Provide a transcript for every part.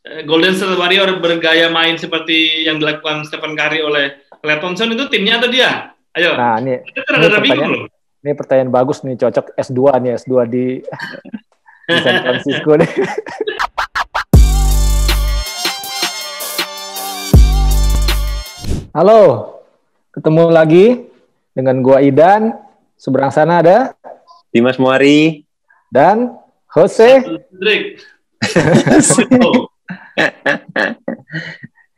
Golden State Warrior bergaya main seperti yang dilakukan Stephen Curry oleh Klay Thompson itu timnya atau dia? Ayo. Nah, ini pertanyaan bagus nih, cocok S2 nih, S2 di San Francisco nih. Halo, ketemu lagi dengan gua Idan. Seberang sana ada Dimas Muari dan Jose.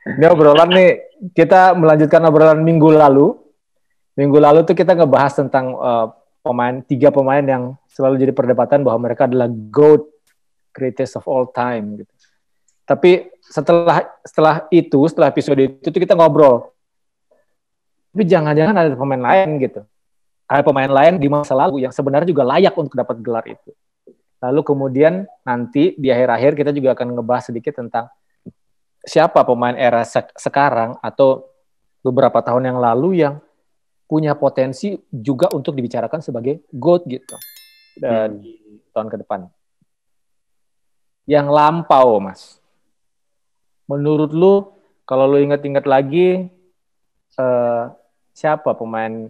Ini obrolan nih, kita melanjutkan obrolan minggu lalu. Minggu lalu tuh kita ngebahas tentang tiga pemain yang selalu jadi perdebatan bahwa mereka adalah GOAT, greatest of all time gitu. Tapi setelah episode itu kita ngobrol. Tapi jangan-jangan ada pemain lain gitu. Ada pemain lain di masa lalu yang sebenarnya juga layak untuk dapat gelar itu. Lalu kemudian nanti di akhir-akhir kita juga akan ngebahas sedikit tentang siapa pemain era sekarang atau beberapa tahun yang lalu yang punya potensi juga untuk dibicarakan sebagai GOAT gitu di tahun ke depan. Yang lampau, Mas. Menurut lu, kalau lu ingat-ingat lagi, siapa pemain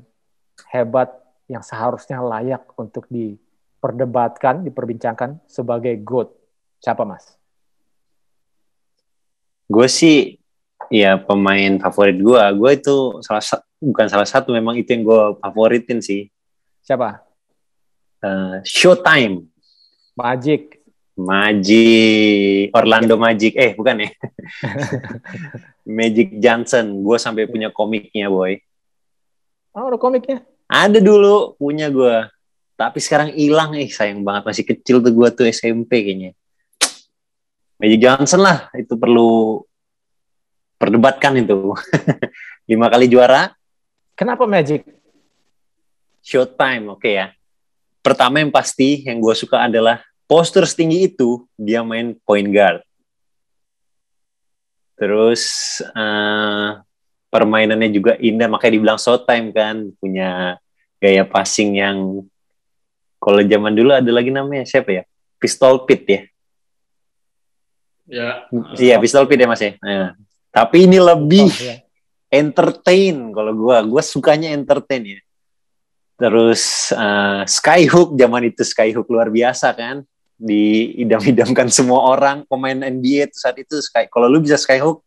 hebat yang seharusnya layak untuk diperdebatkan, diperbincangkan sebagai GOAT? Siapa, Mas? Gue sih, ya pemain favorit gue. Gue itu bukan salah satu, memang itu yang gue favoritin sih. Siapa? Showtime. Magic. Orlando Magic. Bukan ya. Magic Johnson. Gue sampai punya komiknya, boy. Oh, ada komiknya? Ada dulu, punya gue. Tapi sekarang hilang, sayang banget. Masih kecil tuh gue tuh SMP kayaknya. Magic Johnson lah, itu perlu perdebatkan itu. 5 kali juara. Kenapa Magic? Showtime, oke ya. Pertama yang pasti, yang gue suka adalah postur setinggi itu, dia main point guard. Terus permainannya juga indah, makanya dibilang Showtime kan, punya gaya passing yang kalau zaman dulu ada lagi namanya siapa ya? Pistol Pit ya. Ya. Iya, Pistol Pit ya Mas ya. Nah, tapi ini lebih entertain kalau gue sukanya entertain ya. Terus Skyhook, zaman itu Skyhook luar biasa kan, diidam-idamkan semua orang pemain NBA saat itu. Kalau lu bisa Skyhook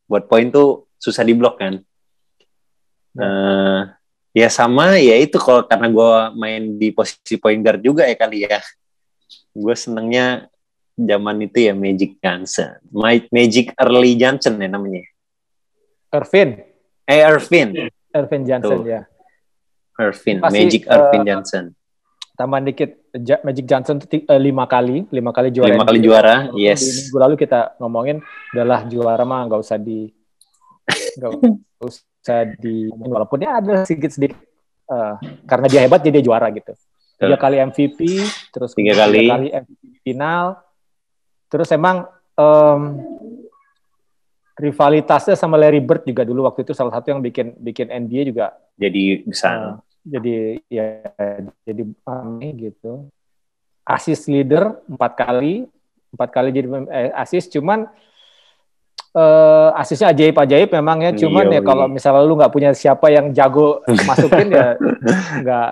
buat poin tuh susah diblok kan. Ya sama ya itu, kalau karena gue main di posisi point guard juga ya kali ya. Gue senengnya zaman itu ya Magic Johnson. Magic Early Johnson ya namanya. Irvin Johnson tuh. Ya. Irvin, Magic Irvin Johnson. Tambahan dikit, Magic Johnson itu 5 kali juara. 5 kali juara, yes. Di minggu lalu kita ngomongin adalah juara mah nggak usah walaupun ya ada sedikit karena dia hebat jadi dia juara gitu. 3 kali MVP, terus 3 kali MVP final. Terus emang rivalitasnya sama Larry Bird juga dulu waktu itu salah satu yang bikin NBA juga jadi besar. Jadi gitu. Assist leader 4 kali jadi assist, cuman asisnya ajaib memang ya, cuman ya kalau misalnya lu nggak punya siapa yang jago masukin ya nggak.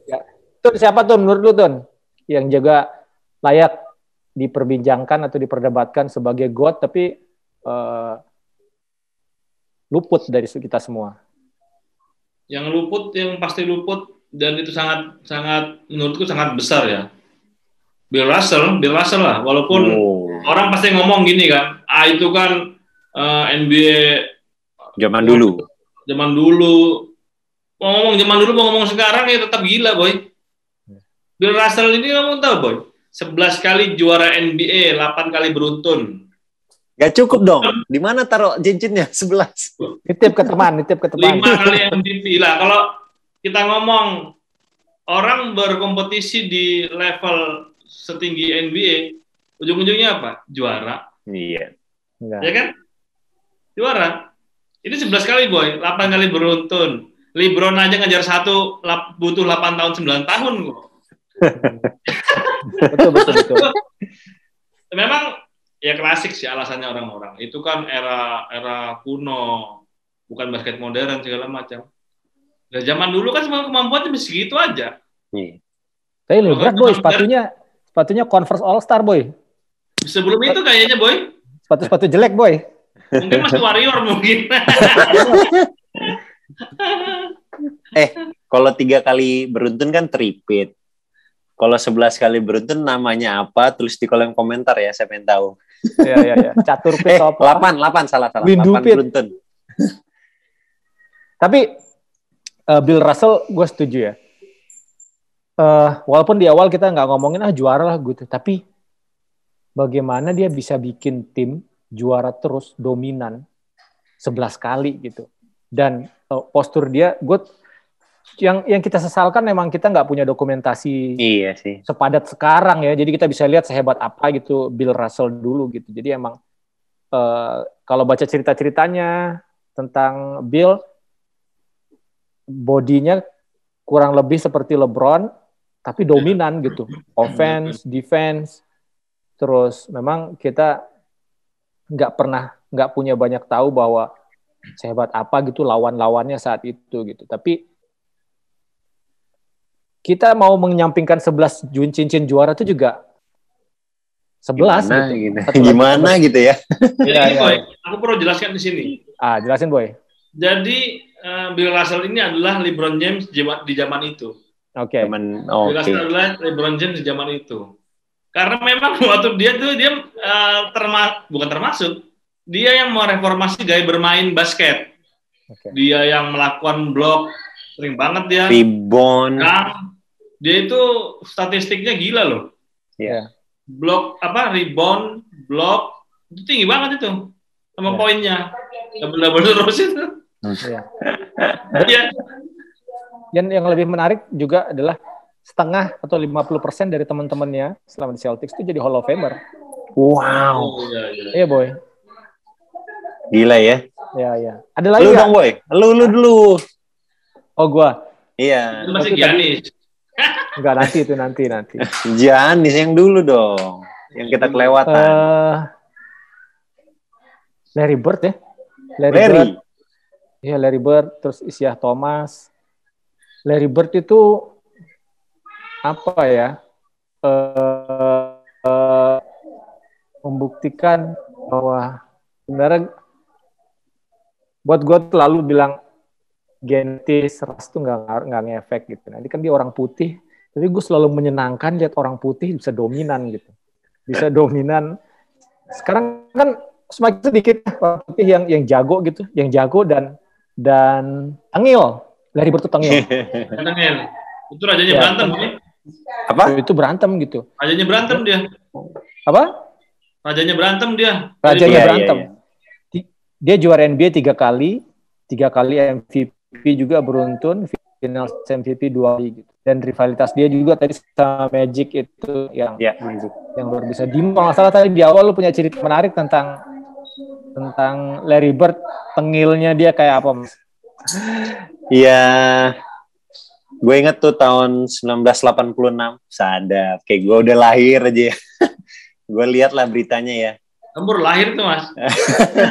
Ya. Tun, siapa tuh menurut lu Tun yang juga layak diperbincangkan atau diperdebatkan sebagai GOAT tapi luput dari kita semua? Yang pasti luput dan itu sangat menurutku sangat besar ya. Bill Russell lah, walaupun orang pasti ngomong gini kan, itu kan NBA zaman dulu. Mau ngomong sekarang ya tetap gila, boy. Bill Russell ini ngomong tahu, boy. 11 kali juara NBA, 8 kali beruntun. Gak cukup dong. Di mana taruh cincinnya 11? Nitip ke teman. 5 kali MVP lah. Kalau kita ngomong orang berkompetisi di level setinggi NBA, ujung-ujungnya apa? Juara. Iya. Ya kan? Juara. Ini 11 kali, boy. 8 kali beruntun. LeBron aja ngejar satu butuh 8 tahun 9 tahun kok. Betul. Memang ya klasik sih alasannya orang-orang. Itu kan era kuno, bukan basket modern segala macam. Nah, zaman dulu kan semua kemampuannya bisa segitu aja. Iya. Tapi LeBron boy, sepatunya Converse All Star boy. Sebelum itu kayaknya boy. Sepatu jelek boy. Mungkin masih Warrior mungkin. Kalau 3 kali beruntun kan tripit. Kalau 11 kali beruntun namanya apa? Tulis di kolom komentar ya, saya pengen tahu. Iya. Catur pit apa? 8 salah. 8 Windu-pit. beruntun. Tapi Bill Russell gue setuju ya. Walaupun di awal kita nggak ngomongin juara lah gitu, tapi bagaimana dia bisa bikin tim juara terus dominan 11 kali gitu. Dan postur dia, yang kita sesalkan memang kita nggak punya dokumentasi Iya sih. sepadat sekarang ya. Jadi kita bisa lihat sehebat apa gitu Bill Russell dulu gitu. Jadi emang kalau baca cerita-ceritanya tentang Bill, bodinya kurang lebih seperti LeBron, tapi dominan gitu. Offense, defense, terus memang kita nggak punya banyak tahu bahwa sehebat apa gitu lawan-lawannya saat itu gitu. Tapi kita mau menyampingkan 11 cincin juara itu juga 11 gitu. Gimana gitu ya. Jadi boy, aku perlu jelaskan di sini. Jelasin boy. Jadi Bill Russell ini adalah LeBron James di zaman itu. Oke. Bill Russell adalah LeBron James di zaman itu. Karena memang waktu dia bukan termasuk, dia yang mereformasi gaya bermain basket. Okay. Dia yang melakukan blok, sering banget dia. Rebound. Dia itu statistiknya gila loh. Iya. Yeah. Blok rebound, blok itu tinggi banget itu. Sama poinnya. Double terus itu. Iya. Yang lebih menarik juga adalah setengah atau 50% dari teman-temannya selama di Celtics itu jadi Hall of Famer. Wow. Iya boy. Gila ya. Iya. Ada lagi lu dong boy. Lu dulu. Oh gua. Iya. Itu masih Giannis. Enggak, nanti. Giannis yang dulu dong. Yang kita kelewatan. Larry Bird ya. Larry. Iya, Larry Bird, terus Isiah Thomas. Larry Bird itu apa ya? Membuktikan bahwa sebenarnya buat gue selalu bilang genetis, ras tuh nggak ngefek gitu. Nanti kan dia orang putih, tapi gue selalu menyenangkan lihat orang putih bisa dominan gitu. Bisa dominan. Sekarang kan semakin sedikit orang putih yang jago gitu, yang jago dan tengil. Larry Bird tuh tengil. Tengil. Itu rajanya berantem nih. Apa? Itu berantem gitu. Rajanya berantem dia. Apa? Rajanya berantem dia. Rajanya berantem. Iya. Dia juara NBA 3 kali MVP juga beruntun, final MVP 2 kali gitu. Dan rivalitas dia juga tadi sama Magic itu yang luar biasa. Kalau salah tadi di awal lu punya cerita menarik tentang Larry Bird, tengilnya dia kayak apa, Mas? Iya. Gue inget tuh tahun 1986, sadap. Kayak gue udah lahir aja ya. Gue lihat lah beritanya ya. Kamu lahir tuh, Mas?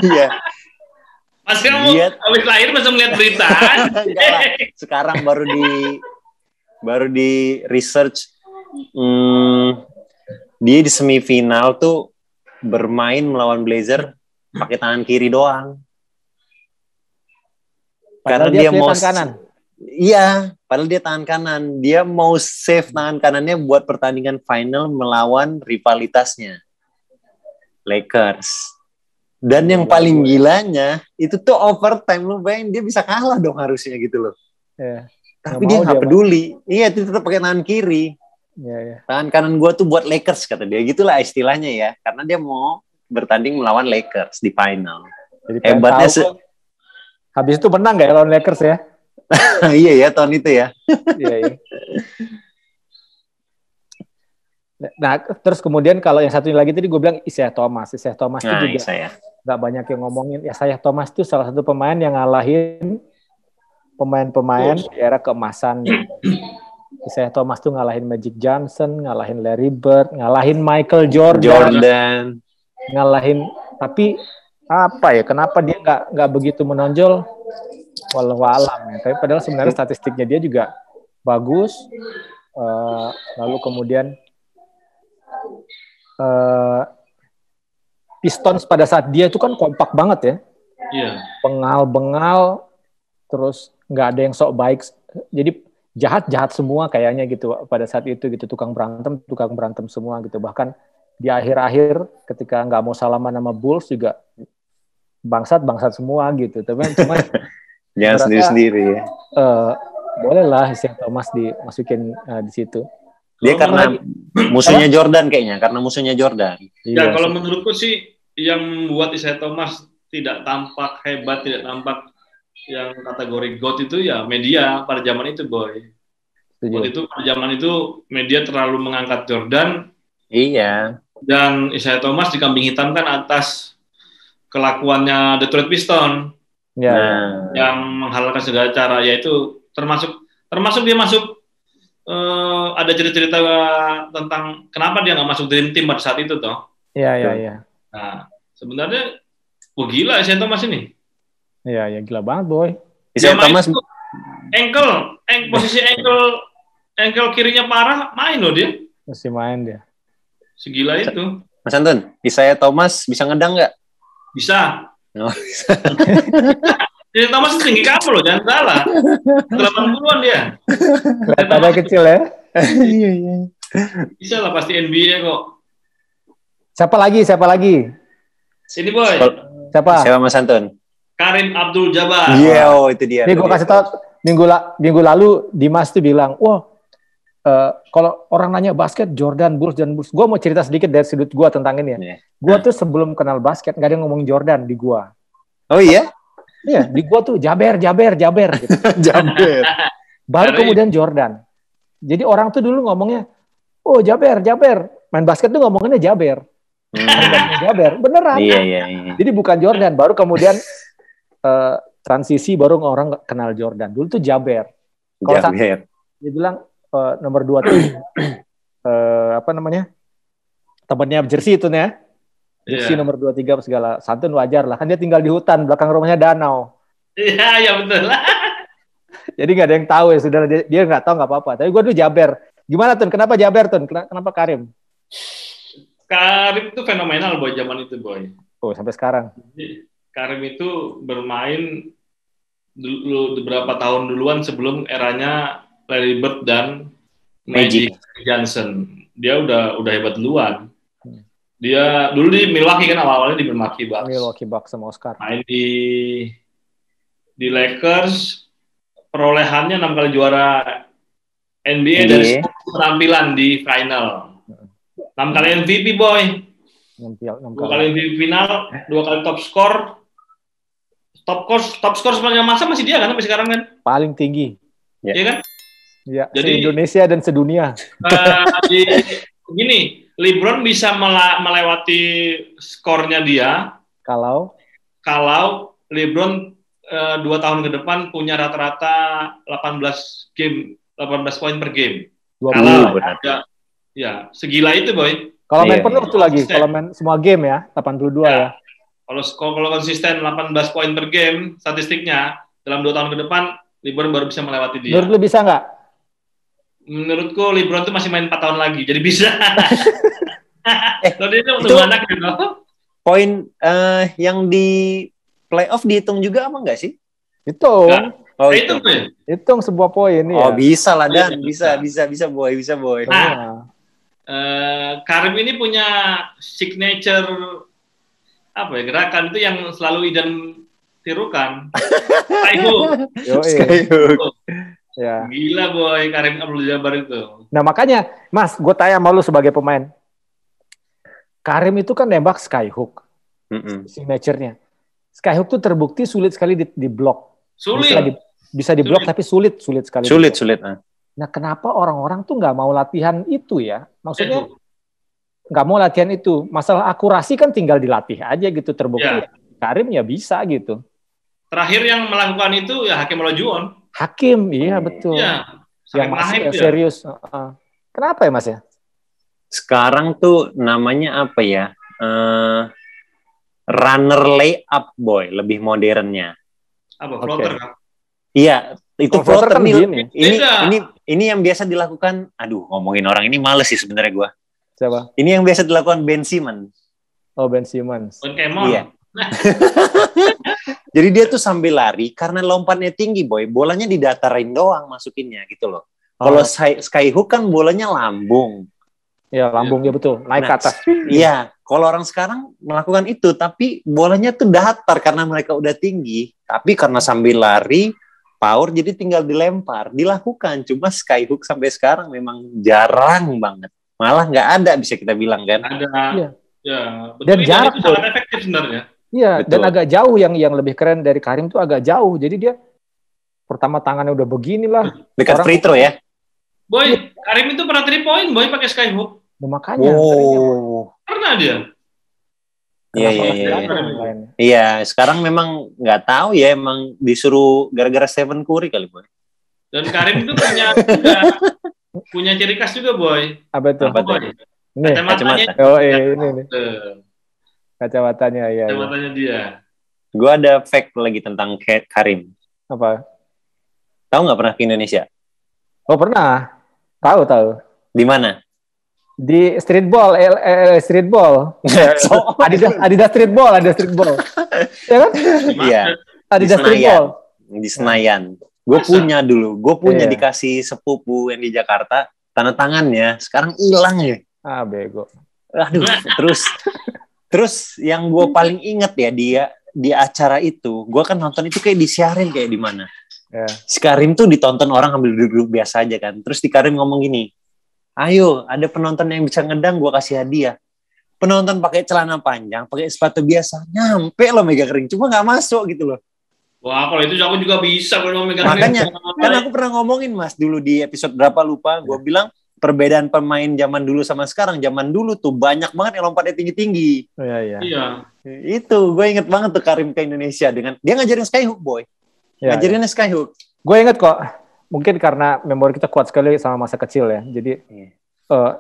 Iya. Mas, kamu habis lahir masih melihat berita? Sekarang baru di research. Dia di semifinal tuh bermain melawan Blazer pakai tangan kiri doang. Karena dia mau kanan. Iya, padahal dia tangan kanan. Dia mau save tangan kanannya buat pertandingan final melawan rivalitasnya, Lakers. Dan yang paling gilanya, itu tuh overtime. Lu bayangin, dia bisa kalah dong harusnya gitu loh. Yeah. Tapi dia nggak peduli. Iya, dia tetap pakai tangan kiri. Yeah. Tangan kanan gue tuh buat Lakers, kata dia. Gitulah istilahnya ya. Karena dia mau bertanding melawan Lakers di final. Jadi hebatnya habis itu menang gak ya lawan Lakers ya? Iya ya, tahun itu ya. Iya. Nah, terus kemudian kalau yang satunya lagi tadi gue bilang Isiah Thomas. Isiah Thomas itu juga nggak banyak yang ngomongin. Isiah Thomas itu salah satu pemain yang ngalahin pemain-pemain di era keemasan. Isiah Thomas tuh ngalahin Magic Johnson, ngalahin Larry Bird, ngalahin Michael Jordan. ngalahin, tapi apa ya? Kenapa dia nggak begitu menonjol? Walau alam ya. Tapi padahal sebenarnya statistiknya dia juga bagus. Lalu kemudian Pistons pada saat dia itu kan kompak banget ya. Iya. Bengal, terus nggak ada yang sok baik. Jadi jahat semua kayaknya gitu pada saat itu gitu. Tukang berantem semua gitu. Bahkan di akhir-akhir ketika nggak mau salaman sama Bulls juga bangsat semua gitu. Tapi cuma jangan sendiri-sendiri ya. Bolehlah Isaiah Thomas dimasukin di situ. Dia karena musuhnya Jordan kayaknya, karena musuhnya Jordan. Ya, kalau menurutku sih yang membuat Isaiah Thomas tidak tampak hebat, tidak tampak yang kategori GOAT itu ya media pada zaman itu, Boy. Waktu itu pada zaman itu media terlalu mengangkat Jordan. Iya. Dan Isaiah Thomas dikambing hitamkan atas kelakuannya Detroit Pistons. Yang menghalalkan segala cara, yaitu termasuk dia masuk ada cerita-cerita tentang kenapa dia nggak masuk Dream Team pada saat itu toh. Iya. Nah, sebenarnya gila Isaiah Thomas ini. Iya, gila banget, Boy. Isaiah Thomas posisi ankle kirinya parah, main loh dia. Masih main dia. Segila itu. Mas Antun, Isaiah Thomas bisa ngedang nggak? Bisa. Oh, bisa. Isaiah Thomas tinggi kamu loh, jangan salah. 80-an dia. Kelihatan kecil ya. Iya. Bisa lah pasti NBA kok. Siapa lagi? Sini, Boy. Siapa Mas Antun? Karim Abdul-Jabbar. Iya, itu dia. Ini gue kasih tau, minggu lalu Dimas tuh bilang, kalau orang nanya basket, Jordan, Bulls. Gue mau cerita sedikit dari sudut gue tentang ini ya. Yeah. Gue tuh sebelum kenal basket, gak ada yang ngomong Jordan di gue. Oh iya? Iya, di gue tuh Jaber gitu. Jaber. Baru kemudian Jordan. Jadi orang tuh dulu ngomongnya, oh Jaber. Main basket tuh ngomongannya Jaber. Jaber, beneran. Iya. Jadi bukan Jordan, baru kemudian transisi baru orang kenal Jordan. Dulu tuh Jaber. Kalau dia bilang nomor 2 tuh temannya jersey itu nih ya. Jersey nomor 2-3 segala santun wajar lah. Kan dia tinggal di hutan, belakang rumahnya danau. Iya betul. Jadi nggak ada yang tahu ya, saudara. Dia nggak tahu nggak apa-apa. Tapi gue tuh Jaber. Gimana Tun? Kenapa Jaber Tun? Kenapa Karim? Karim itu fenomenal Boy zaman itu Boy. Oh sampai sekarang. Karim itu bermain dulu beberapa tahun duluan sebelum eranya Larry Bird dan Magic Johnson. Dia udah hebat duluan. Dia dulu di Milwaukee kan, awalnya di Milwaukee Bucks sama Oscar. Main di Lakers, perolehannya 6 kali juara NBA dari 10 penampilan di final. 6 kali MVP Boy. 2 kali MVP final, 2 kali top score. Top score sepanjang masa masih dia kan sampai sekarang kan? Paling tinggi. Iya kan? Iya, jadi Indonesia dan sedunia. Gini, LeBron bisa melewati skornya dia kalau LeBron 2 tahun ke depan punya rata-rata 18 poin per game. Kalau ada, ya segila itu Boy. Kalau main penuh tuh lagi, kalau main semua game ya 82 ya. Kalau konsisten 18 poin per game statistiknya dalam 2 tahun ke depan LeBron baru bisa melewati dia. Menurut lu bisa nggak? Menurutku LeBron tuh masih main 4 tahun lagi, jadi bisa. Dia itu anak gitu. Poin yang di playoff dihitung juga apa enggak sih? Hitung. Hitung sebuah poin ya. Oh bisa lah Dan, bisa boy. Nah, Karim ini punya signature gerakan itu yang selalu Idan tirukan. Skyhook. Ya. Gila Boy, Karim Abdul-Jabbar itu. Nah makanya, Mas, gue tanya sama lu sebagai pemain. Karim itu kan nembak skyhook. Signature-nya. Skyhook tuh terbukti sulit sekali di blok. Sulit. Bisa di blok tapi sulit sekali. Sulit. Nah kenapa orang-orang tuh nggak mau latihan itu ya? Maksudnya nggak mau latihan itu. Masalah akurasi kan tinggal dilatih aja gitu, terbukti. Ya. Karim ya bisa gitu. Terakhir yang melakukan itu ya Hakim Olajuwon. Hakim, iya betul. Iya, yang masih serius. Kenapa ya Mas ya? Sekarang tuh namanya apa ya? runner layup boy, lebih modernnya. Apa floater kan? Iya, itu floater floater kan nih. gini. Ini yang biasa dilakukan. Aduh, ngomongin orang ini males sih sebenarnya gue. Siapa? Ini yang biasa dilakukan Ben Simmons. Oh, Ben Simmons. Ben Kemon. Iya. Jadi dia tuh sambil lari karena lompatnya tinggi boy, bolanya didatarin doang masukinnya gitu loh. Kalau skyhook kan bolanya lambung. Iya, lambungnya betul, naik ke atas. Iya, kalau orang sekarang melakukan itu, tapi bolanya tuh datar karena mereka udah tinggi. Tapi karena sambil lari, power jadi tinggal dilempar. Dilakukan, cuma skyhook sampai sekarang memang jarang banget. Malah nggak ada bisa kita bilang kan. Ada. Iya. Ya, betul. Dan jarak itu sangat efektif sebenarnya. Iya, Betul. dan agak jauh yang lebih keren dari Karim tuh agak jauh. Jadi dia pertama tangannya udah beginilah. Dekat free throw ya. Boy, Karim itu pernah 3 point, boy pakai skyhook. Nah, makanya. Pernah dia. Iya, sekarang memang nggak tahu ya, emang disuruh gara-gara Stephen Curry kali boy. Dan Karim itu punya ciri khas juga boy. Apa itu? Apa boy? Ini Kacamatanya. Oh ini. Kacamatanya ya. Kacamatanya dia. Gue ada fact lagi tentang Karim. Apa? Tahu nggak pernah ke Indonesia? Oh pernah. Tahu. Di mana? Di streetball, streetball. Adidas streetball. Ya kan? Iya. Adidas streetball. Di Senayan. Gue punya dulu. Gue punya dikasih sepupu yang di Jakarta. Tanda tangannya. Sekarang hilang ya. Ah, bego. Aduh. Terus yang gue paling inget ya dia di acara itu. Gue kan nonton itu kayak disiarin kayak di mana. Yeah. Si Karim tuh ditonton orang ambil duduk-duduk biasa aja kan. Terus di Karim ngomong gini, ayo ada penonton yang bisa ngedang, gue kasih hadiah. Penonton pakai celana panjang, pakai sepatu biasa, nyampe loh mega kering, cuma nggak masuk gitu loh. Wah, kalau itu aku juga bisa kalau mega kering. Makanya kan aku pernah ngomongin mas dulu di episode berapa lupa, gue bilang perbedaan pemain zaman dulu sama sekarang. Zaman dulu tuh banyak banget yang lompatnya tinggi-tinggi. Iya. Itu gue inget banget tuh Karim ke Indonesia dengan dia ngajarin skyhook boy. Ngajarinnya skyhook. Gue inget kok. Mungkin karena memori kita kuat sekali sama masa kecil ya. Jadi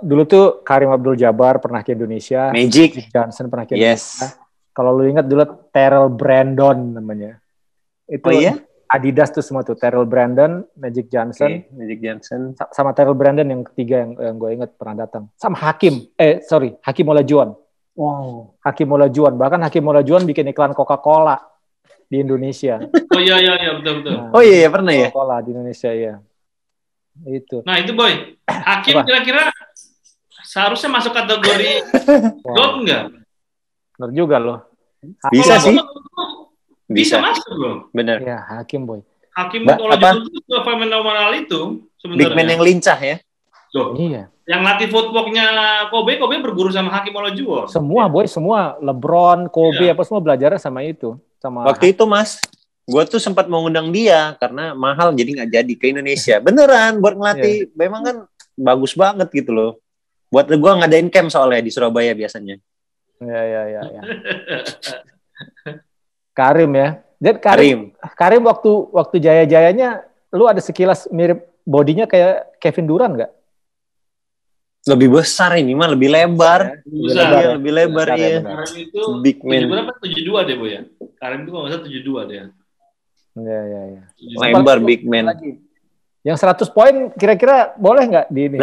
dulu tuh Karim Abdul Jabbar pernah ke Indonesia. Magic Johnson pernah ke Indonesia. Kalau lu ingat dulu Terrell Brandon namanya. Itu Adidas tuh semua tuh. Terrell Brandon, Magic Johnson. Magic Johnson. Sama Terrell Brandon yang ketiga yang gue inget pernah datang. Sama Hakim Olajuwon. Wow. Hakim Olajuwon. Bahkan Hakim Olajuwon bikin iklan Coca-Cola di Indonesia. Oh iya betul. Nah, oh iya pernah ya. Coca-Cola di Indonesia ya. Itu. Nah itu boy, Hakim kira-kira seharusnya masuk kategori GOAT enggak? Benar juga loh. Bisa sih. Bisa masuk loh. Benar. Ya Hakim boy. Hakim kalau itu fenomenal itu sebenarnya. Big man yang lincah ya. Loh. Iya. Yang latih footworknya Kobe berguru sama Hakim Olajuwon. Semua boy, semua LeBron, Kobe apa semua belajarnya sama itu. Waktu itu mas, gue tuh sempat mau ngundang dia karena mahal jadi nggak jadi ke Indonesia. Beneran buat ngelatih, memang kan bagus banget gitu loh. Buat gue ngadain camp soalnya di Surabaya biasanya. Ya. Karim ya. Dan Karim waktu jaya-jayanya, lu ada sekilas mirip bodinya kayak Kevin Durant nggak? Lebih besar ini mah, lebih lebar. Lebih lebar ya. Karim itu big man. Berapa? 72 deh boy ya. Karim itu kalau nggak salah 72 deh. Iya. Lebar big man. Yang 100 poin kira-kira boleh nggak di ini?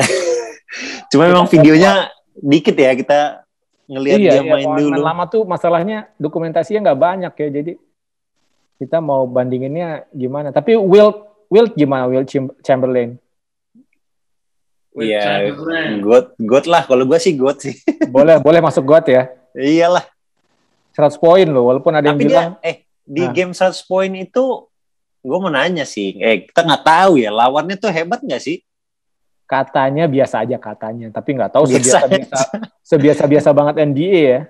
Cuma memang videonya dikit ya, kita ngelihat dia main dulu. Lama tuh masalahnya dokumentasinya nggak banyak ya, jadi kita mau bandinginnya gimana. Tapi Wilt gimana? Wilt Chamberlain? Iya, God lah. Kalau gue sih God sih. Boleh masuk God ya. Iyalah. 100 poin loh, walaupun ada yang bilang. Di game 100 poin itu, gue mau nanya sih. Kita nggak tahu ya, lawannya tuh hebat nggak sih? Katanya biasa aja katanya, tapi nggak tahu sebiasa banget NBA ya.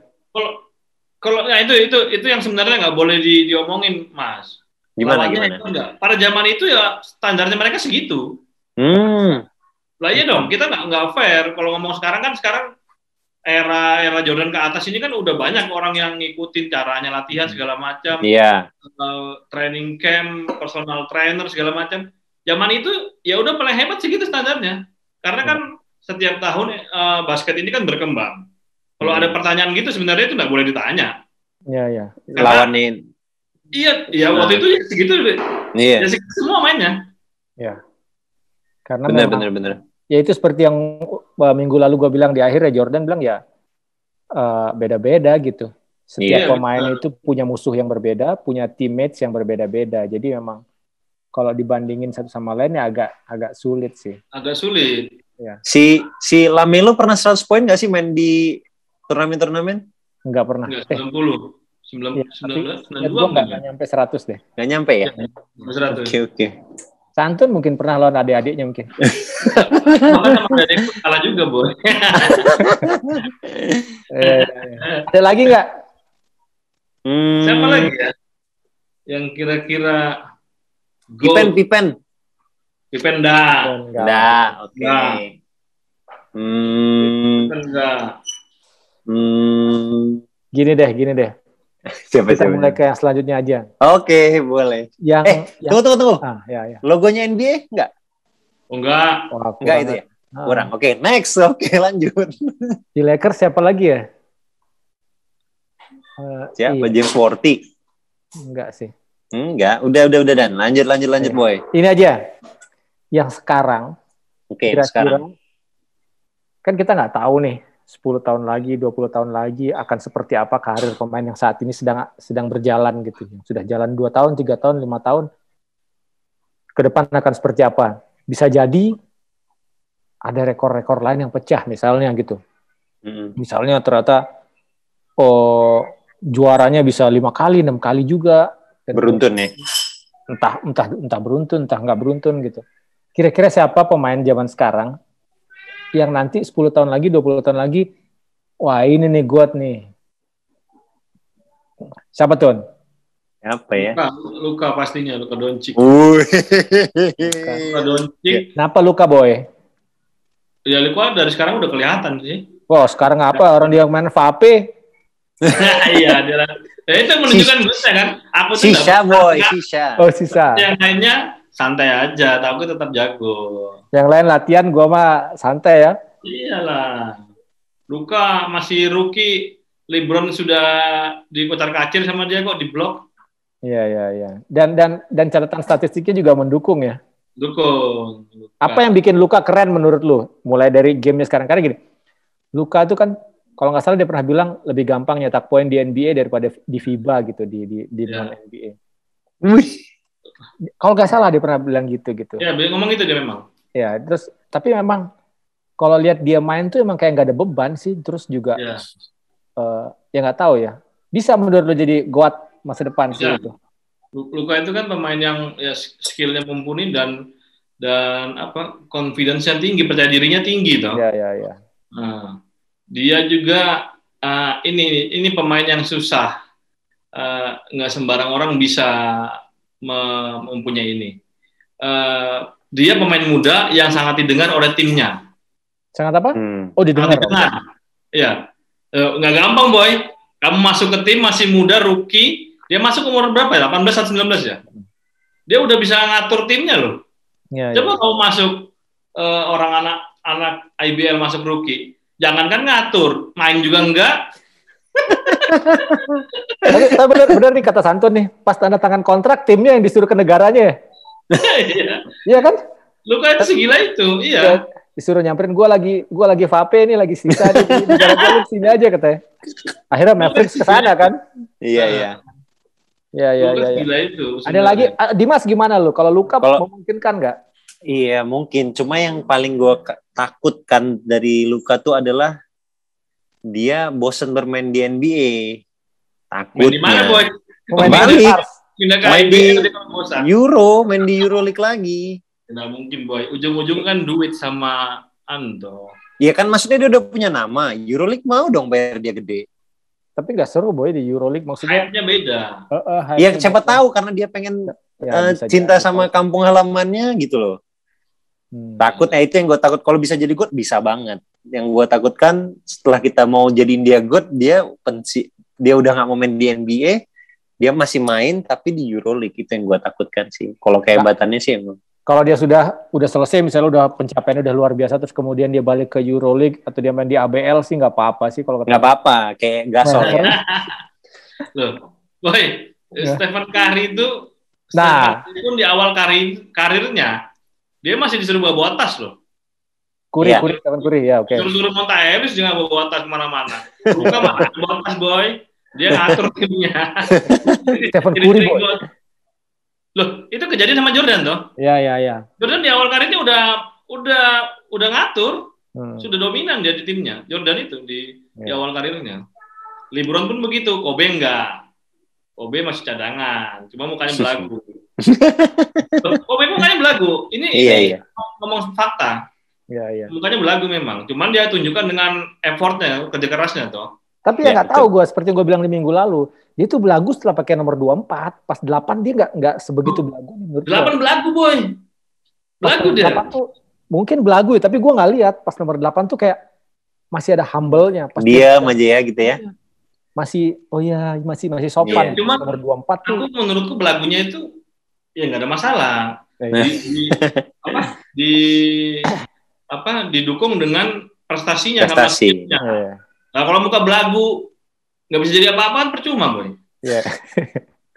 Kalau itu yang sebenarnya nggak boleh diomongin, Mas. Gimana? Pada zaman itu ya standarnya mereka segitu. Lah iya dong, kita nggak fair. Kalau ngomong sekarang era Jordan ke atas ini kan udah banyak orang yang ngikutin caranya latihan segala macam. Iya. Training camp, personal trainer segala macam. Zaman itu ya udah paling hebat segitu standarnya. Karena kan setiap tahun basket ini kan berkembang. Kalau ada pertanyaan gitu sebenarnya itu nggak boleh ditanya. Iya. Lawanin. Iya, waktu itu ya segitu. Iya. Ya segitu semua mainnya. Ya. Karena Bener. Ya itu seperti yang minggu lalu gue bilang di akhir ya, Jordan bilang ya beda-beda gitu. Setiap pemain itu punya musuh yang berbeda, punya teammates yang berbeda-beda. Jadi memang kalau dibandingin satu sama lain ya agak sulit sih. Agak sulit. Ya. Si Lamelo pernah 100 poin nggak sih main di turnamen? Nggak pernah. Enggak, 90. 19, 92 nggak nyampe 100 deh. Nggak nyampe ya? Oke. Santun mungkin pernah lawan adik-adiknya mungkin. Makanya sama adik kalah juga, Boy. Ada lagi nggak? Siapa lagi ya? Yang kira-kira Pippen dah. Oke. Gini deh. Kita mulai ke yang selanjutnya aja. Oke, boleh. Tunggu. Ya. Logonya NBA enggak? Enggak. Enggak itu ya? Kurang. Oke, next. Oke, lanjut. Di Lakers siapa lagi ya? Siapa? James Worthy? Enggak sih. Enggak. Udah dan. Lanjut, Boy. Ini aja. Yang sekarang. Oke, sekarang. Kan kita nggak tahu nih. 10 tahun lagi, 20 tahun lagi akan seperti apa karir pemain yang saat ini sedang berjalan gitu. Sudah jalan 2 tahun, 3 tahun, 5 tahun. Ke depan akan seperti apa? Bisa jadi ada rekor-rekor lain yang pecah misalnya gitu. Misalnya ternyata juaranya bisa 5 kali, 6 kali juga. Beruntun ya? Entah beruntun, entah nggak beruntun gitu. Kira-kira siapa pemain zaman sekarang yang nanti 10 tahun lagi, 20 tahun lagi, wah ini nih GOAT nih. Siapa tuh? Apa ya? Luka pastinya, Luka Doncic. Luka Doncic. Kenapa Luka, Boy? Ya Luka dari sekarang udah kelihatan sih. Wah, sekarang apa? Orang dia main vape. Iya, dia. Ya itu menunjukkan gue kan. Aku tuh sisa. Oh, sisa. Yang lainnya santai aja, tapi tetap jago. Yang lain latihan, gua mah santai ya. Iyalah. Luka masih rookie, LeBron sudah dikocar kacir sama dia kok di blok. Iya. Dan catatan statistiknya juga mendukung ya. Dukung. Apa yang bikin Luka keren menurut lu? Mulai dari gamenya sekarang. Karena gini, Luka itu kan kalau nggak salah dia pernah bilang lebih gampang nyetak poin di NBA daripada di FIBA gitu, di non-NBA. Kalau nggak salah dia pernah bilang gitu. Ya, ngomong itu dia memang. Ya, terus tapi memang kalau lihat dia main tuh emang kayak nggak ada beban sih, terus juga ya nggak tahu ya. Bisa menurut lo jadi GOAT masa depan sih itu. Luka itu kan pemain yang ya skillnya mumpuni dan confidence-nya tinggi, percaya dirinya tinggi toh. Iya. Nah, dia juga ini pemain yang susah, nggak sembarang orang bisa mempunyai ini. Dia pemain muda yang sangat didengar oleh timnya. Sangat apa? Oh, didengar. Iya. Nggak gampang, Boy. Kamu masuk ke tim masih muda, rookie. Dia masuk umur berapa ya? 18 atau 19 ya? Dia udah bisa ngatur timnya loh. Coba kamu masuk orang anak IBL masuk rookie. Jangankan ngatur, main juga enggak. Tapi benar nih kata Santun nih. Pas tanda tangan kontrak, timnya yang disuruh ke negaranya ya? Iya kan? Luka itu segila itu, iya. Disuruh nyamperin, gue lagi vape nih, lagi sisa di negara gue, sini aja katanya. Akhirnya Mavericks kesana kan? Iya. Gila itu. Ada lagi, Dimas gimana lu? Kalau Luka memungkinkan nggak? Iya mungkin, cuma yang paling gue takutkan dari Luka tuh adalah dia bosen bermain di NBA. Takutnya. Main di mana, Boy? Main di Euroleague lagi. Nggak mungkin, Boy. Ujung-ujung kan duit sama Ando. Iya kan, maksudnya dia udah punya nama. Euroleague mau dong bayar dia gede. Tapi nggak seru, Boy, di Euroleague. Maksudnya hype-nya beda. Iya, siapa tahu karena dia pengen cinta sama kampung halamannya gitu loh. Takutnya itu yang gue takut. Kalau bisa jadi GOAT, bisa banget. Yang gue takutkan setelah kita mau jadiin dia GOAT, dia udah nggak mau main di NBA, dia masih main tapi di Euroleague. Itu yang gue takutkan sih. Kalau kehebatannya sih emang. Kalau dia udah selesai, misalnya udah pencapaiannya udah luar biasa, terus kemudian dia balik ke Euroleague atau dia main di ABL sih nggak apa-apa sih kalau Nggak apa-apa, kayak Gasol ya. Loh, boy, Stephen Curry itu Nah, pun di awal karirnya dia masih disuruh bawa tas loh. Curry, Iya. Stephen Curry ya, oke. Suruh Monta Ellis juga bawa tas kemana-mana. Luka mana bawa tas boy, dia ngatur timnya. Stephen Curry boy. Loh, itu kejadian sama Jordan toh? Iya. Jordan di awal karirnya udah ngatur, sudah dominan dia di timnya. Jordan itu di awal karirnya. LeBron pun begitu, Kobe enggak. Kobe masih cadangan, cuma mukanya belagu. Kobe mukanya belagu. Ini Iya. ngomong fakta. Iya. Mukanya belagu memang, cuman dia tunjukkan dengan effortnya, kerja kerasnya toh. Tapi ya nggak tahu gue, seperti gue bilang di minggu lalu, dia tuh belagu setelah pakai nomor 24, pas 8 dia nggak sebegitu belagu. 8 belagu boy, belagu dia. 8 tuh mungkin belagu ya, tapi gue nggak lihat pas nomor 8 tuh kayak masih ada humble-nya. Pas diam aja ya gitu ya. Masih masih sopan. Cuman nomor 24 tuh. Aku menurutku belagunya itu ya nggak ada masalah. Didukung dengan prestasinya. Prestasi. Nah kalau muka belagu nggak bisa jadi apa-apaan percuma boy. Iya.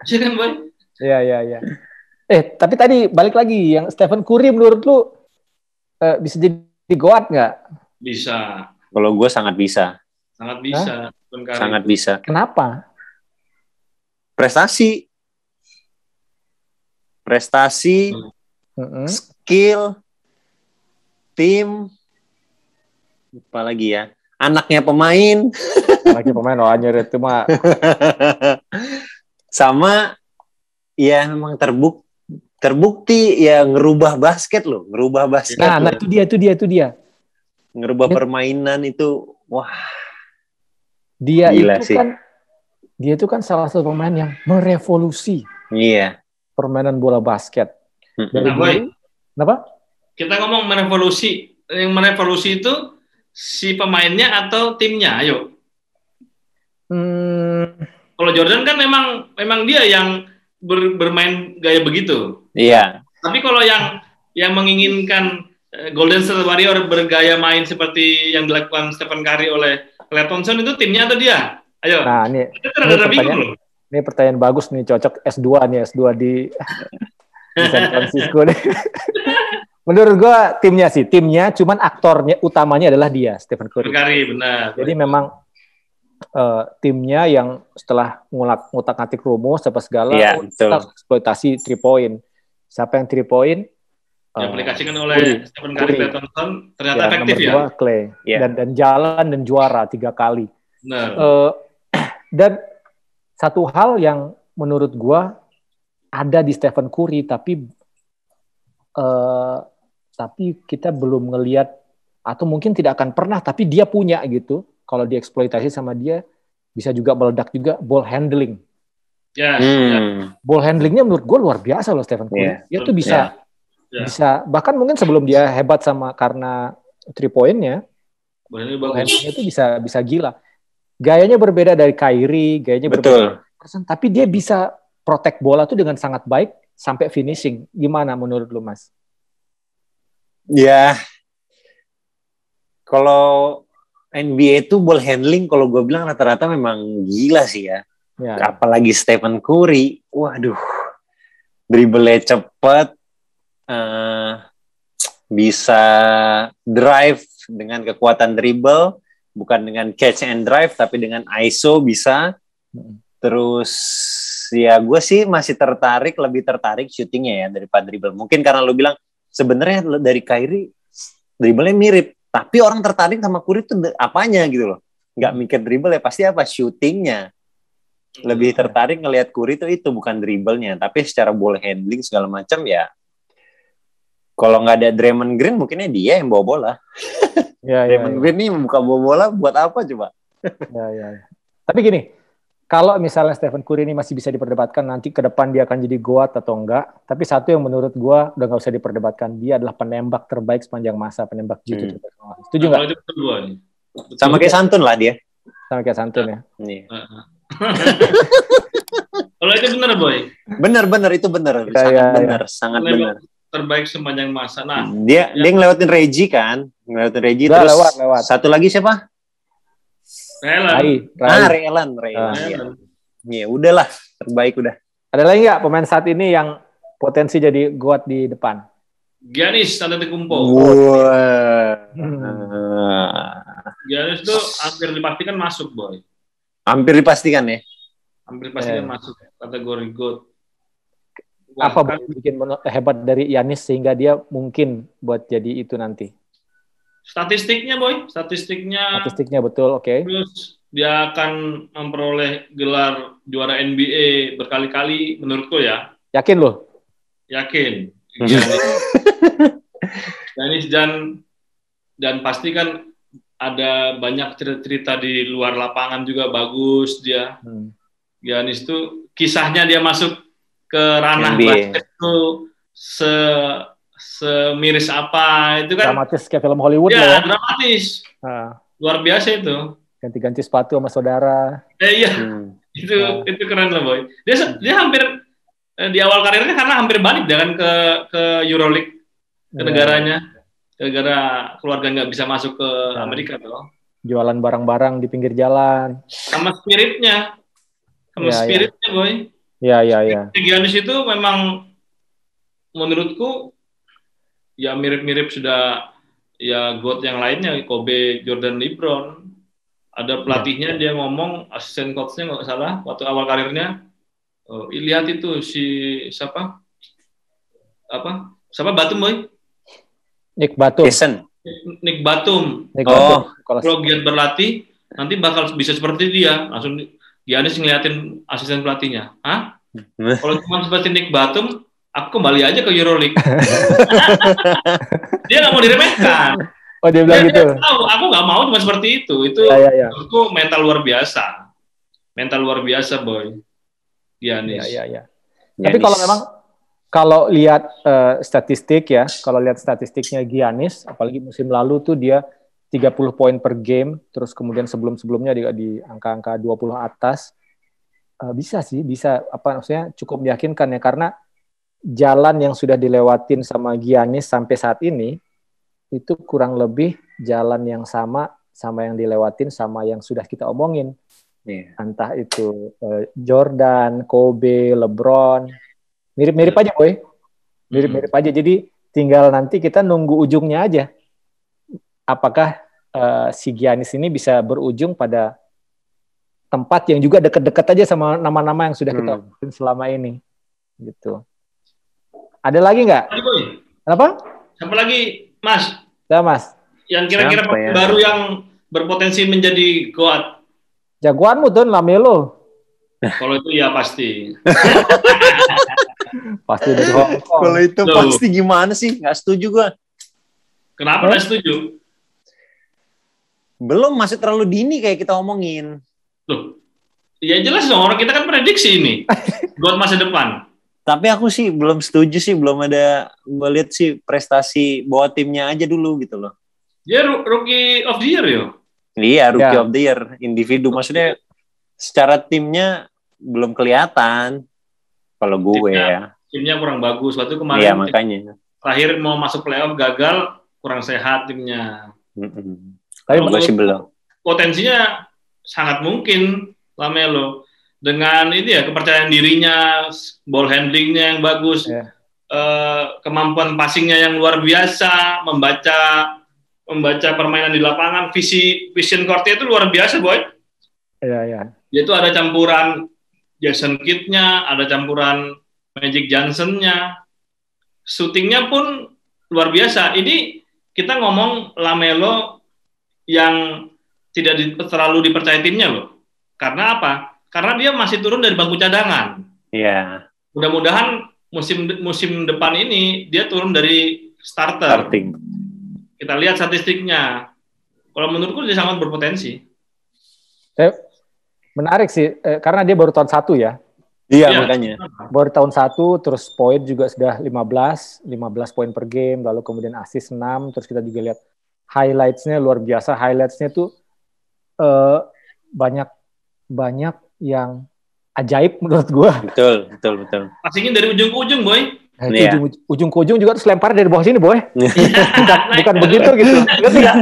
Iya kan boy? Iya. Tapi tadi balik lagi yang Stephen Curry menurut lu bisa jadi GOAT nggak? Bisa. Kalau gue sangat bisa. Sangat bisa. Sangat bisa. Kenapa? Prestasi, skill, tim, apa lagi ya? Anaknya pemain. Oh anjir itu mah. Sama ya memang terbukti ya ngerubah basket loh. Nah itu dia. Ngerubah permainan itu wah. Dia itu kan salah satu pemain yang merevolusi. Iya. Permainan bola basket. Kenapa? Kita ngomong merevolusi. Yang merevolusi itu si pemainnya atau timnya? Ayo. Kalau Jordan kan memang dia yang bermain gaya begitu. Iya. Tapi kalau yang menginginkan Golden State Warrior bergaya main seperti yang dilakukan Stephen Curry oleh Klay Thompson itu timnya atau dia? Ayo. Nah, ini pertanyaan bagus nih, cocok S2 di San Francisco nih. Menurut gua timnya, cuman aktornya utamanya adalah dia, Stephen Curry. Benar. Jadi memang timnya yang setelah ngutak-ngatik rumus apa segala, eksploitasi 3 point. Siapa yang 3 point? Diaplikasikan oleh Stephen Curry, Klay Thompson, ternyata efektif ya. Nomor 2 Klay. Dan jalan dan juara 3 kali. Dan satu hal yang menurut gua ada di Stephen Curry, tapi kita belum ngelihat atau mungkin tidak akan pernah, tapi dia punya gitu. Kalau dieksploitasi sama dia, bisa juga meledak juga ball handling. Ball handlingnya menurut gue luar biasa loh Stephen Curry. Dia tuh bisa bahkan mungkin sebelum dia hebat karena 3 point-nya, ball handlingnya itu bisa gila. Gayanya berbeda dari Kyrie, berbeda. Tapi dia bisa protect bola tuh dengan sangat baik sampai finishing. Gimana menurut lu, Mas? Ya, kalau NBA itu ball handling kalau gue bilang rata-rata memang gila sih ya. Apalagi Stephen Curry, waduh, dribble-nya cepet, bisa drive dengan kekuatan dribble, bukan dengan catch and drive, tapi dengan ISO bisa. Terus ya gue sih masih lebih tertarik shootingnya ya daripada dribble. Mungkin karena lu bilang sebenarnya dari Kyrie dribble-nya mirip. Tapi orang tertarik sama Curry itu apanya gitu loh. Nggak mikir dribble ya, pasti apa? Shootingnya. Lebih tertarik ngelihat Curry itu bukan dribblenya. Tapi secara ball handling segala macam ya. Kalau nggak ada Draymond Green, mungkinnya dia yang bawa bola. Draymond Green nih membuka bawa bola buat apa coba? Tapi gini, kalau misalnya Stephen Curry ini masih bisa diperdebatkan nanti ke depan dia akan jadi GOAT atau enggak. Tapi satu yang menurut gue udah nggak usah diperdebatkan, dia adalah penembak terbaik sepanjang masa, penembak jitu terbaik. Setuju nggak? Sama kayak Santun lah dia. Sama kayak Santun ya. Kalau itu benar boy. Benar itu benar. Sangat benar. terbaik sepanjang masa. Nah, dia ngelewatin Reggie kan, terus lewat. Satu lagi siapa? Ray Ray Allen. Ya udahlah, terbaik udah. Ada lagi nggak pemain saat ini yang potensi jadi GOAT di depan? Giannis Antetokounmpo. Giannis tuh hampir dipastikan masuk, Boy. Hampir dipastikan ya? Hampir dipastikan masuk kategori GOAT. Apa bikin hebat dari Giannis sehingga dia mungkin buat jadi itu nanti? Statistiknya, Boy. Statistiknya betul, oke. Terus dia akan memperoleh gelar juara NBA berkali-kali menurutku ya. Yakin loh? Yakin. Giannis dan pasti kan ada banyak cerita-cerita di luar lapangan juga bagus dia. Giannis tuh kisahnya dia masuk ke ranah basket tuh semiris apa itu kan. Dramatis kayak film Hollywood ya. Dramatis. Luar biasa itu. Ganti-ganti sepatu sama saudara. Iya. Itu keren lah, Boy. Dia hampir di awal karirnya karena hampir balik dengan ke EuroLeague ke negaranya. Gara-gara keluarga nggak bisa masuk ke Amerika tuh. Jualan barang-barang di pinggir jalan. Sama spiritnya, Boy. Iya. Giannis itu memang menurutku ya mirip-mirip sudah ya GOAT yang lainnya, Kobe, Jordan, LeBron. Ada pelatihnya dia ngomong, asisten coachnya nggak salah waktu awal karirnya, lihat itu si siapa Batum, Boy. Nick Batum. Nick Batum. Kalau giat berlatih nanti bakal bisa seperti dia. Langsung Giannis ngeliatin asisten pelatihnya. Hah? Kalau cuma seperti Nick Batum, aku kembali aja ke EuroLeague. Dia nggak mau diremehkan. Oh, dia bilang gitu. Aku nggak mau cuma seperti itu. Itu menurutku mental luar biasa. Boy. Giannis. Iya. Tapi kalau lihat statistik ya, kalau lihat statistiknya Giannis, apalagi musim lalu tuh dia 30 poin per game, terus kemudian sebelum-sebelumnya di angka-angka 20 atas, bisa maksudnya cukup meyakinkan ya, karena jalan yang sudah dilewatin sama Giannis sampai saat ini itu kurang lebih jalan yang sama yang dilewatin sama yang sudah kita omongin. Entah itu Jordan, Kobe, LeBron, mirip-mirip aja, Boy. Mirip-mirip aja. Jadi tinggal nanti kita nunggu ujungnya aja. Apakah si Giannis ini bisa berujung pada tempat yang juga dekat-dekat aja sama nama-nama yang sudah kita omongin selama ini. Gitu. Ada lagi nggak? Apa? Siapa lagi, Mas? Ya, Mas. Yang kira-kira baru yang berpotensi menjadi GOAT. Jagoanmu tuh Lamelo. Kalau itu ya pasti. Pasti dari Hong Kong. Kalau itu pasti gimana sih? Nggak setuju gue. Kenapa nggak setuju? Belum, masih terlalu dini kayak kita omongin. Loh, ya jelas dong, orang kita kan prediksi ini. GOAT masa depan. Tapi aku sih belum setuju sih, belum ada, gue lihat sih prestasi bawa timnya aja dulu gitu loh. Dia Rookie of the Year ya? Iya, Rookie of the Year, individu. Maksudnya secara timnya belum kelihatan kalau gue Timnya kurang bagus. Waktu kemarin iya, makanya. Terakhir mau masuk playoff gagal, kurang sehat timnya. Tapi masih belum. Potensinya sangat mungkin Lamelo. Dengan ini ya kepercayaan dirinya, ball handlingnya yang bagus, kemampuan passingnya yang luar biasa, membaca permainan di lapangan, vision court-nya itu luar biasa, Boy. Iya. Dia itu ada campuran Jason Kidd-nya, ada campuran Magic Johnson-nya, shooting-nya pun luar biasa. Ini kita ngomong Lamelo yang tidak terlalu dipercaya timnya loh. Karena apa? Karena dia masih turun dari bangku cadangan. Iya. Mudah-mudahan musim depan ini dia turun dari starting. Kita lihat statistiknya. Kalau menurutku dia sangat berpotensi. Menarik sih, karena dia baru tahun 1 ya. Iya, makanya. Baru tahun 1, terus poin juga sudah 15 poin per game, lalu kemudian assist 6, terus kita juga lihat highlights-nya luar biasa. Highlights-nya tuh banyak yang ajaib menurut gue. Betul. Passingnya dari ujung ke ujung, Boy. Nah, itu ujung ke ujung juga terus lempar dari bawah sini, boy. bukan begitu gitu. Ngerti nggak?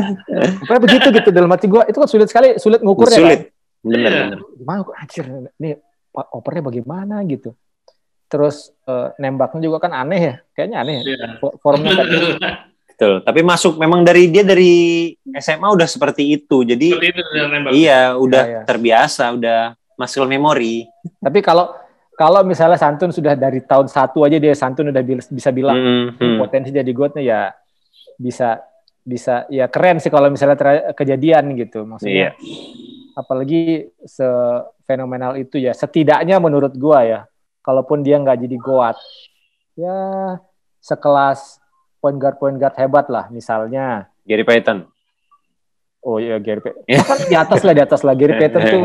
Bukan begitu gitu dalam hati gue. Itu kan sulit sekali, sulit ngukurnya. Sulit, kan? bener. Gimana? Anjir, nih opernya bagaimana gitu. Terus nembaknya juga kan aneh ya, kayaknya aneh. Ya. Formnya kan. Betul. Tapi masuk memang dari SMA udah seperti itu. Jadi iya, udah terbiasa, udah muscle memory. Tapi kalau misalnya Santun sudah dari tahun 1 aja dia Santun udah bisa bilang potensi jadi GOAT-nya ya bisa ya keren sih kalau misalnya kejadian gitu. Maksudnya apalagi sefenomenal itu ya. Setidaknya menurut gua ya, kalaupun dia nggak jadi GOAT, ya sekelas point guard hebat lah, misalnya Gary Payton. Oh iya, Gary Payton. Kan di atas lah Gary Payton tuh.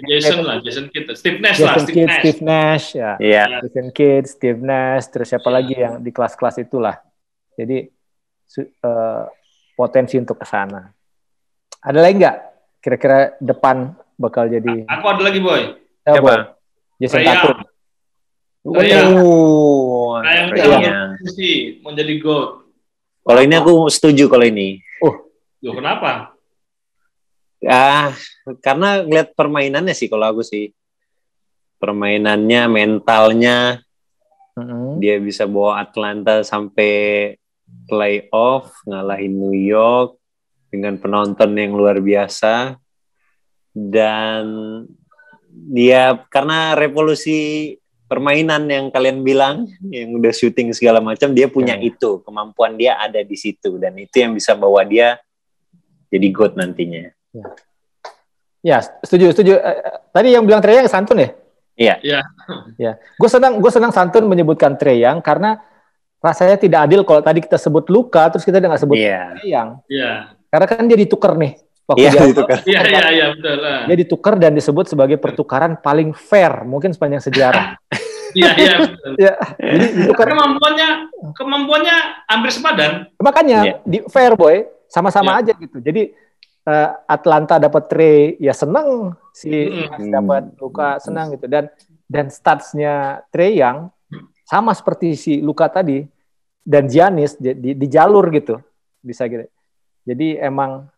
Jason Kidd, Steve Nash Steve Nash ya. Jason Kidd, Steve Nash, terus siapa lagi yang di kelas-kelas itulah. Jadi potensi untuk ke sana. Ada lagi nggak? Kira-kira depan bakal jadi. Aku ada lagi, Boy. Siapa? Jason Tatum. Yang mau jadi GOAT. Kalau ini aku setuju kalau ini. Kenapa? Karena ngeliat permainannya sih kalau aku sih. Permainannya, mentalnya. Dia bisa bawa Atlanta sampai playoff, ngalahin New York dengan penonton yang luar biasa. Dan dia karena revolusi permainan yang kalian bilang, yang udah syuting segala macam, dia punya itu, kemampuan dia ada di situ, dan itu yang bisa bawa dia jadi GOAT nantinya. Ya, setuju. Tadi yang bilang Trae Young Santun ya? Iya. Ya, gue senang Santun menyebutkan Trae Young karena rasanya tidak adil kalau tadi kita sebut Luka, terus kita nggak sebut Trae Young. Iya. Karena kan dia ditukar nih. Iya, betul. Dia ditukar dan disebut sebagai pertukaran paling fair mungkin sepanjang sejarah. Iya. Jadi ditukar. Kemampuannya hampir sepadan. Makanya di fair, boy, sama-sama aja gitu. Jadi Atlanta dapat Trae ya senang, dapat Luka senang gitu, dan statsnya Trae Young sama seperti si Luka tadi dan Giannis di jalur gitu bisa gitu. Jadi emang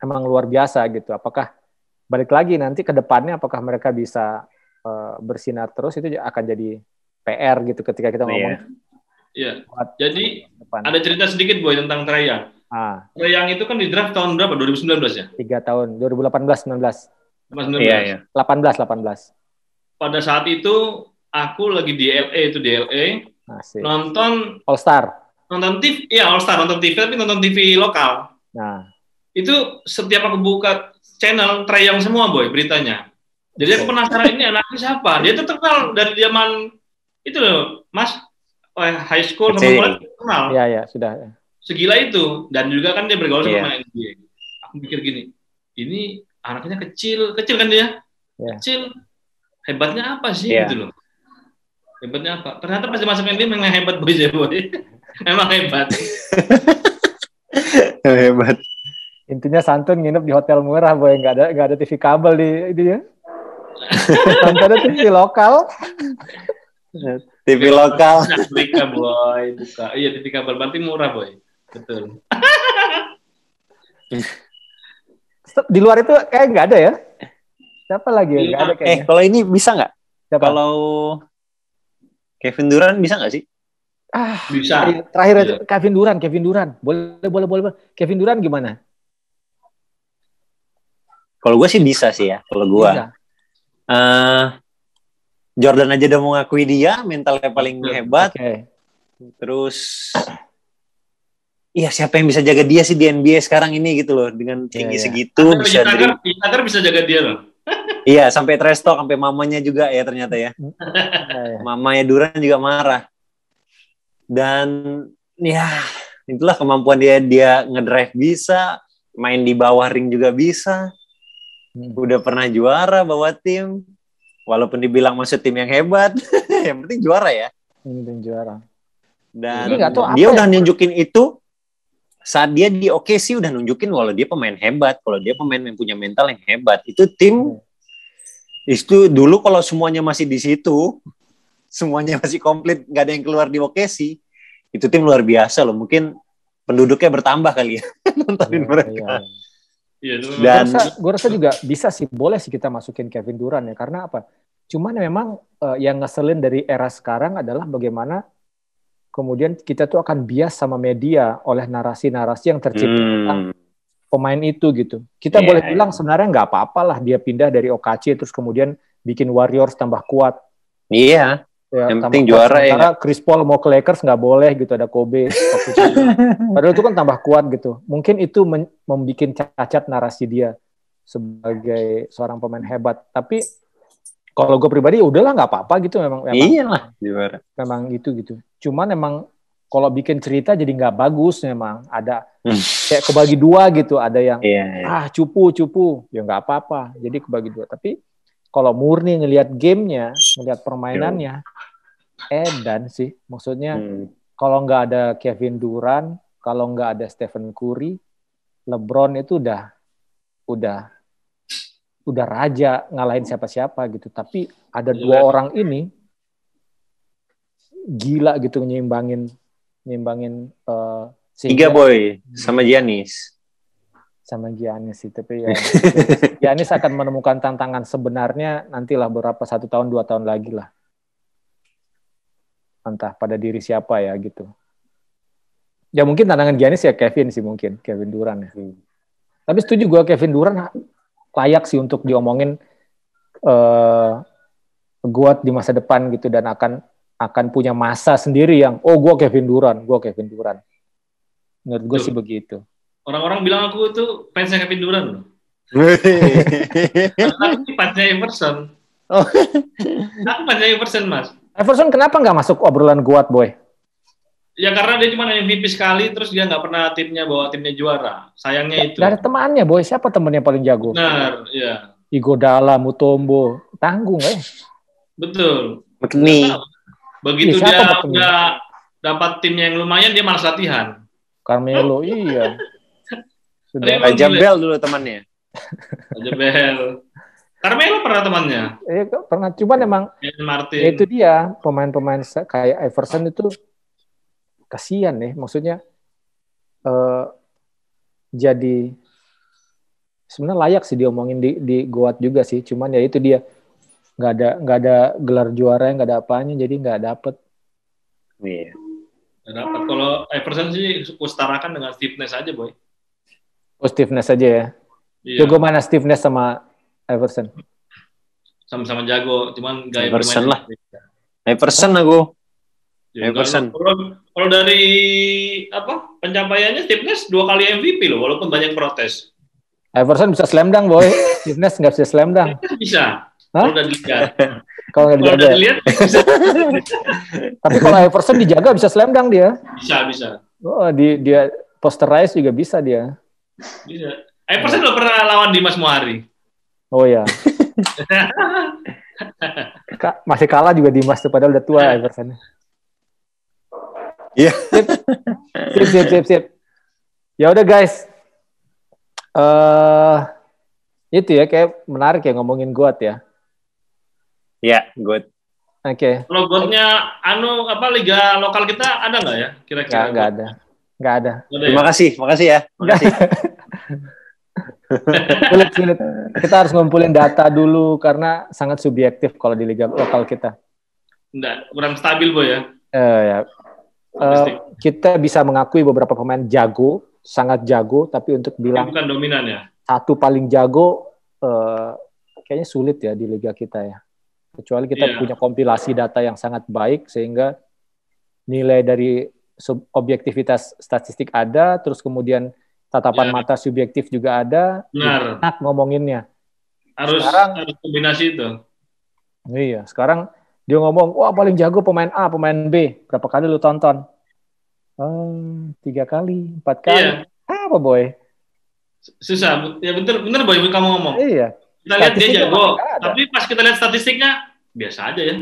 luar biasa gitu. Apakah balik lagi nanti ke depannya apakah mereka bisa bersinar terus, itu akan jadi PR gitu ketika kita ngomong. Iya. Jadi ada cerita sedikit, Boy, tentang Trae Young. Trae Young itu kan di draft tahun berapa? 2019 ya? 3 tahun, 2018-19. Iya. 18. Pada saat itu aku lagi di LA nonton All Star. Nonton TV, nonton TV, tapi nonton TV lokal. Nah, itu setiap aku buka channel Trae Young semua, Boy, beritanya. Jadi aku penasaran ini anaknya siapa? Dia tuh terkenal dari zaman itu loh, Mas, high school sampai mulai terkenal. Iya, sudah. Segila itu, dan juga kan dia bergaul sama pemain NBA. Aku mikir gini, ini anaknya kecil kan dia? Kecil, hebatnya apa sih gitu loh? Hebatnya apa? Ternyata pas masuk NBA memang hebat, Boy. Memang hebat. Hebat. Intinya Santun nginep di hotel murah, Boy, nggak ada TV kabel di itu ya. Santun ada TV lokal. TV lokal. Afrika, Boy, buka. Iya, TV kabel berarti murah, Boy. Betul. Di luar itu kayak nggak ada ya? Siapa lagi? Nggak ada kayaknya. Kalau ini bisa nggak? Kalau Kevin Durant bisa nggak sih? Bisa. Terakhir Kevin Durant. Boleh. Kevin Durant gimana? Kalau gue sih bisa sih ya. Kalau gue. Jordan aja udah mau ngakui dia mentalnya paling hebat. Terus siapa yang bisa jaga dia sih di NBA sekarang ini gitu loh, dengan tinggi segitu Tucker bisa jaga dia loh. Iya, sampai trash talk sampai mamanya juga ya ternyata ya. Mamanya Durant juga marah. Dan itulah kemampuan dia ngedrive bisa, main di bawah ring juga bisa. Udah pernah juara bawa tim. Walaupun dibilang masuk tim yang hebat, yang penting juara ya. Yang juara. Dan dia udah nunjukin itu saat dia di OKC, udah nunjukin kalau dia pemain hebat, kalau dia pemain yang punya mental yang hebat. Itu tim itu dulu kalau semuanya masih di situ, semuanya masih komplit, nggak ada yang keluar di OKC, itu tim luar biasa loh. Mungkin penduduknya bertambah kali ya nontonin mereka. Iya, Dan gue rasa juga bisa sih, boleh sih kita masukin Kevin Durant ya. Karena apa? Cuman memang yang ngeselin dari era sekarang adalah bagaimana kemudian kita tuh akan bias sama media oleh narasi-narasi yang tercipta tentang pemain itu gitu. Kita boleh bilang sebenarnya nggak apa-apa lah dia pindah dari OKC terus kemudian bikin Warriors tambah kuat. Iya. Ya, yang penting juara ya. Karena Chris Paul mau ke Lakers nggak boleh gitu, ada Kobe. Padahal itu kan tambah kuat gitu. Mungkin itu membuat cacat narasi dia sebagai seorang pemain hebat. Tapi kalau gue pribadi ya udahlah nggak apa-apa gitu, memang iyalah juara. Memang gitu. Cuman memang kalau bikin cerita jadi nggak bagus, memang ada kayak kebagi dua gitu, ada yang cupu ya nggak apa-apa, jadi kebagi dua. Tapi kalau murni ngelihat gamenya, ngelihat permainannya, edan sih, maksudnya kalau nggak ada Kevin Durant, kalau nggak ada Stephen Curry, LeBron itu udah raja, ngalahin siapa-siapa gitu. Tapi ada dua orang ini gila gitu nyimbangin tiga boy sama Giannis sih. Tapi ya Giannis akan menemukan tantangan sebenarnya nantilah berapa 1 tahun 2 tahun lagi lah, entah pada diri siapa ya gitu. Ya mungkin tantangan Giannis ya Kevin Durant ya. Tapi setuju gue, Kevin Durant layak sih untuk diomongin GOAT di masa depan gitu, dan akan punya masa sendiri yang gue Kevin Durant. Menurut gue sih begitu. Orang-orang bilang aku tuh fansnya Kevin Durant loh. Aku fansnya Iverson. Aku fansnya Iverson, Mas. Iverson kenapa nggak masuk obrolan GOAT, boy? Ya karena dia cuma MVP sekali, terus dia nggak pernah bawa timnya juara. Sayangnya itu. Gak ada temannya, boy. Siapa temennya paling jago? Benar, iya. Iguodala, Mutombo, tanggung Betul. McNee. Begitu dia udah dapat timnya yang lumayan, dia malas latihan. Carmelo, iya. Raja Bell dulu temannya. Raja Bell. Carmelo pernah temannya. Pernah. Cuman emang Martin. itu dia, pemain-pemain kayak Iverson itu kasihan nih, maksudnya jadi sebenarnya layak sih diomongin di GOAT juga sih, cuman ya itu dia nggak ada gelar juara, nggak ada apanya, jadi nggak dapet. Iya. Nggak dapet. Kalau Iverson sih kustarakan dengan Steve Nash aja, boy. Steve Nash aja ya. Iya. Jago mana Steve Nash sama Iverson? Sama-sama jago, cuman gaya Iverson lah. Iverson aku. Iverson. Kalau dari pencapaiannya Steve Nash 2 kali MVP loh, walaupun banyak protes. Iverson bisa slam dunk, boy. Steve Nash nggak bisa slam dunk. Bisa. Kalau udah dilihat. Kalau udah dilihat. Tapi kalau Iverson dijaga bisa slam dunk dia. Bisa. Oh, dia posterize juga bisa dia. Bisa. Iverson udah pernah lawan Dimas Muhari. Oh ya. Masih kalah juga Dimas tuh, padahal udah tua Iverson. Iya. Sip. Ya udah guys. Itu ya kayak menarik ya ngomongin GOAT ya. Iya, GOAT. Oke. Kalau GOAT-nya liga lokal kita ada nggak ya kira-kira? Nggak ada. Terima kasih ya. Makasih. Sulit. Kita harus ngumpulin data dulu karena sangat subjektif kalau di liga lokal kita. Nggak, kurang stabil, boy ya. Kita bisa mengakui beberapa pemain jago, sangat jago, tapi untuk bilang bukan dominan ya. Satu paling jago kayaknya sulit ya di liga kita ya. Kecuali kita punya kompilasi data yang sangat baik sehingga nilai dari objektivitas statistik ada, terus kemudian tatapan mata subjektif juga ada. Benar. Enak ngomonginnya. Harus kombinasi itu. Iya, sekarang dia ngomong, wah paling jago pemain A, pemain B. Berapa kali lu tonton? 3 kali, 4 kali. Iya. Apa, boy? Susah. Ya bener boy, kamu ngomong. Iya. Kita lihat dia jago, tapi pas kita lihat statistiknya, biasa aja ya.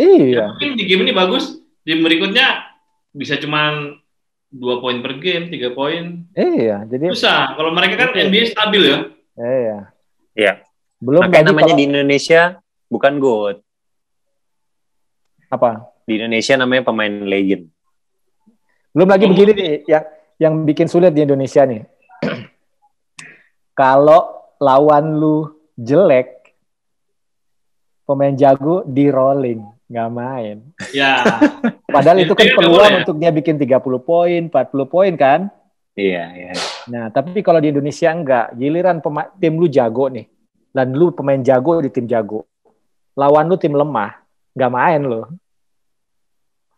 Iya. Ya, mungkin di game ini bagus, di berikutnya bisa cuman 2 poin per game, 3 poin. Iya, jadi susah. Kalau mereka kan NBA stabil ya. Iya. Belum makanya namanya di Indonesia bukan GOAT. Apa? Di Indonesia namanya pemain legend. Belum lagi begini nih, yang bikin sulit di Indonesia nih. Kalau lawan lu jelek, pemain jago di rolling, nggak main. Ya. Padahal itu kan Jadi peluang boleh. untuk dia bikin 30 poin, 40 poin kan? Iya. Nah, tapi kalau di Indonesia enggak, giliran tim lu jago nih, dan lu pemain jago di tim jago, lawan lu tim lemah, nggak main lu.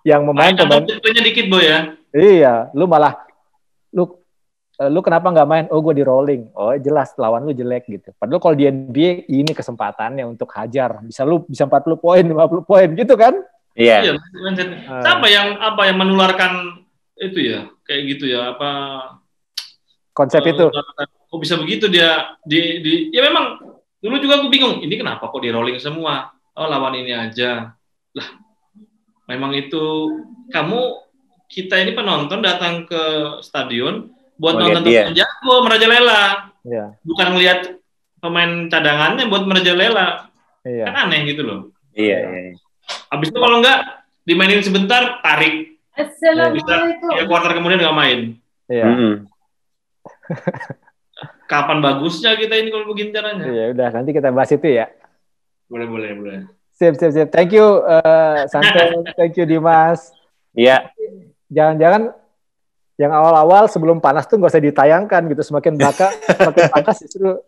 Yang memain pemain poinnya dikit Boy ya. Iya, lu malah lu kenapa nggak main? Oh, gue di rolling. Oh, jelas lawan lu jelek gitu. Padahal kalau di NBA ini kesempatannya untuk hajar. Bisa 40 poin, 50 poin gitu kan? Iya. Siapa yang menularkan itu ya? Kayak gitu ya, apa konsep itu. Kok bisa begitu dia ya memang dulu juga aku bingung, ini kenapa kok di rolling semua? Oh, lawan ini aja. Lah, memang itu kita ini penonton datang ke stadion buat nonton pemain jago merajalela. Iya. Bukan ngelihat pemain cadangannya buat merajalela. Iya. Kan aneh gitu loh. Iya. Habis itu kalau enggak dimainin sebentar, tarik. Assalamualaikum. Bisa 3 kuarter kemudian nggak main. Iya. Kapan bagusnya kita ini kalau begini caranya? Iya, udah nanti kita bahas itu ya. Boleh. Sip. Thank you Santel, thank you Dimas. Iya. Jangan-jangan yang awal-awal sebelum panas tuh nggak usah ditayangkan gitu, semakin belakang semakin panas justru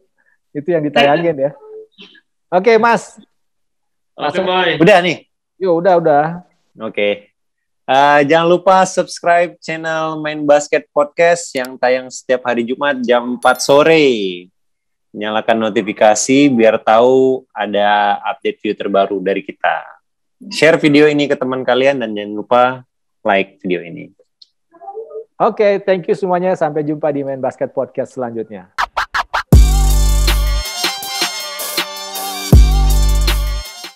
itu yang ditayangin ya. Oke, Mas. Oke, bye. Udah nih. Yuk, udah. Oke. Jangan lupa subscribe channel Main Basket Podcast yang tayang setiap hari Jumat jam 4 sore. Nyalakan notifikasi biar tahu ada update video terbaru dari kita. Share video ini ke teman kalian dan jangan lupa like video ini. Oke, thank you semuanya. Sampai jumpa di Main Basket Podcast selanjutnya.